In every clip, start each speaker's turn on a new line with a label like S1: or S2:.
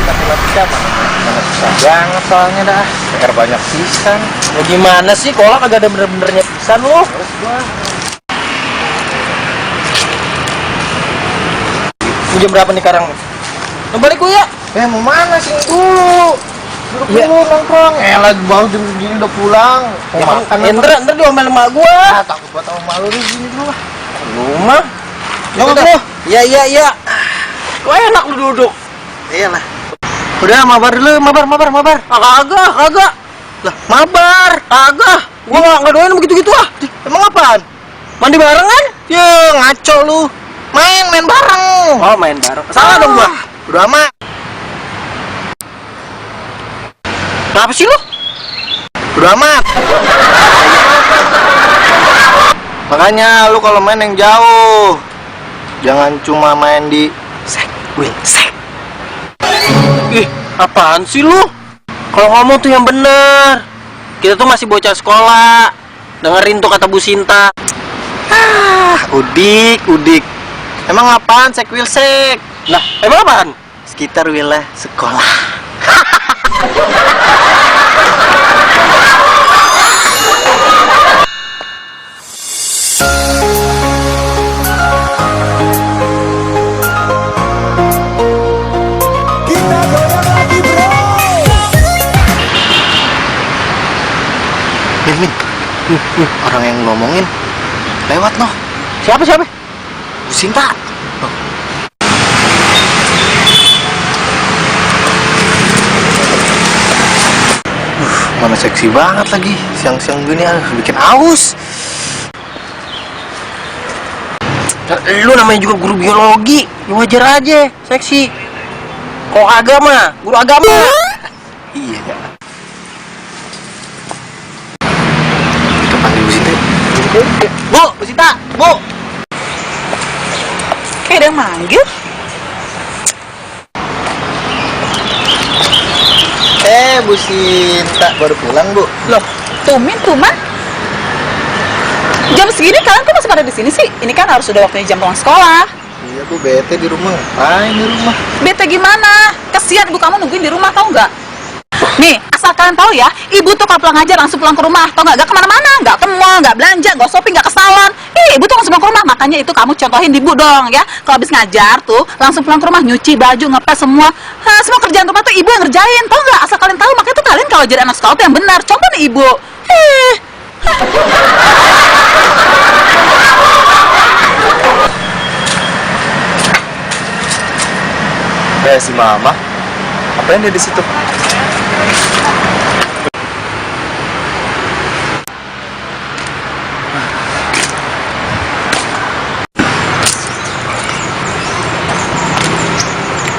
S1: tapi nggak bisa mah. Nggak bisa banget soalnya dah. PR banyak pisan.
S2: Ya gimana sih, kolak kagak ada bener-benernya pisan lu.
S1: Terus gua
S2: Jam berapa nih sekarang? Balik gua ya.
S1: mau mana sih dulu? Duduk dulu nongkrong. Lagi baru jam segini udah pulang.
S2: Ya,
S1: makan
S2: ntar diomelin emak gua.
S1: takut buat sama malu di sini dulu lah.
S2: Rumah.
S1: Duduk dulu.
S2: Iya. Kok enak lu duduk?
S1: Iyalah. Udah mabar dulu, mabar.
S2: Kagak.
S1: Lah, mabar.
S2: Kagak. Gua nggak doyan begitu-gitu ah.
S1: Emang apaan?
S2: Mandi barengan?
S1: Ya, ngaco lu. Main bareng.
S2: Oh, main bareng. Salah dong gua.
S1: Udah amat.
S2: Kenapa sih lu?
S1: Udah amat. Makanya lu kalau main yang jauh. Jangan cuma main di sek.
S2: Ih, apaan sih lu? Kalau ngomong tuh yang bener. Kita tuh masih bocah sekolah. Dengerin tuh kata Bu Sinta.
S1: Udik. Emang apaan sek wil sek?
S2: Nah, emang apaan?
S1: Sekitar wilayah sekolah.
S3: Kita goyang lagi bro.
S1: Min. Orang yang ngomongin lewat noh.
S2: Siapa?
S1: Bu Sinta. Mana seksi banget lagi. Siang-siang gini bikin aus.
S2: Lu namanya juga guru biologi. Ya wajar aja, seksi. Kok agama? Guru agama.
S1: Iya ya. Kita panggil Bu Sinta. Bu Sinta, Bu.
S4: Kayak ada yang manggil.
S1: Bu Sinta baru pulang, Bu.
S4: Loh, tuman. Jam segini kalian kok masih pada di sini sih? Ini kan harus sudah waktunya jam pulang sekolah.
S1: Iya, Bu, bete di rumah. Ngapain di rumah?
S4: Bete gimana? Kasihan ibu kamu nungguin di rumah, tau nggak? Nih, asal kalian tahu ya, ibu tuh kalau pulang aja langsung pulang ke rumah, tau nggak? Gak kemana-mana, nggak ke mall, nggak belanja, nggak shopping, nggak ke salon. Ibu tuh langsung pulang ke rumah, makanya itu kamu contohin ibu dong ya. Kalau habis ngajar tuh langsung pulang ke rumah, nyuci baju, ngepel semua. Semua kerjaan rumah tuh ibu yang ngerjain, tau nggak? Asal kalian tahu, makanya tuh kalian kalau jadi anak sekolah tuh yang benar. Coba nih ibu.
S1: Si Mama. Apain dia di situ?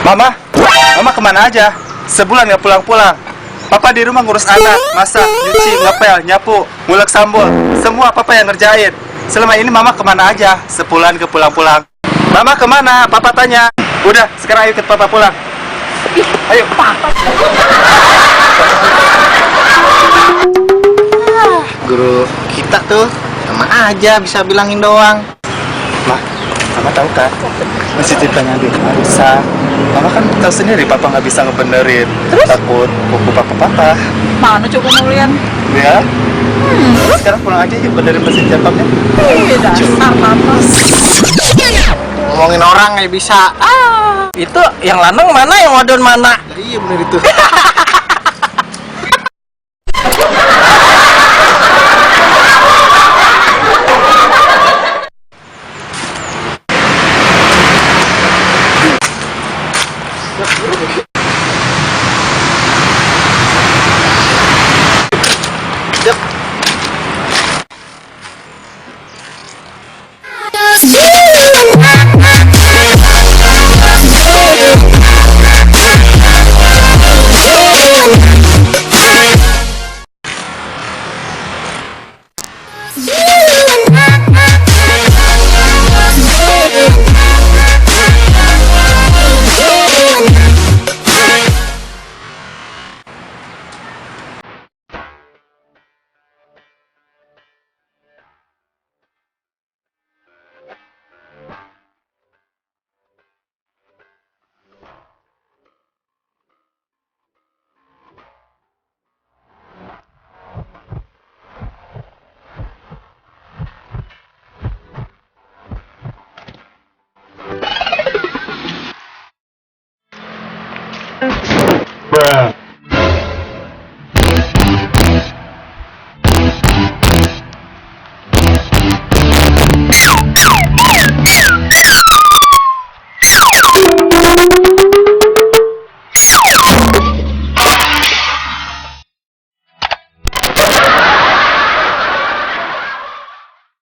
S1: Mama kemana aja? Sebulan nggak pulang-pulang. Papa di rumah ngurus anak, masak, nyuci, ngepel, nyapu, ngulek sambal. Semua Papa yang ngerjain. Selama ini Mama kemana aja? Sebulan ke pulang-pulang. Mama kemana? Papa tanya. Udah, sekarang ayo ikut Papa pulang. Ayo.
S4: Papa.
S1: Guru kita tuh sama aja bisa bilangin doang. Mama tahu kan? Masih ceritanya di bisa. Mama kan tahu sendiri Papa nggak bisa ngebenerin. Takut buku Papa patah.
S4: Mana coba mau lihat?
S1: Ya. Sekarang pulang aja yuk benerin mesin jantungnya.
S4: Dasar Papa.
S1: Ngomongin orang nggak bisa.
S2: Itu yang lanang mana, yang wadon mana?
S1: Iya bener itu.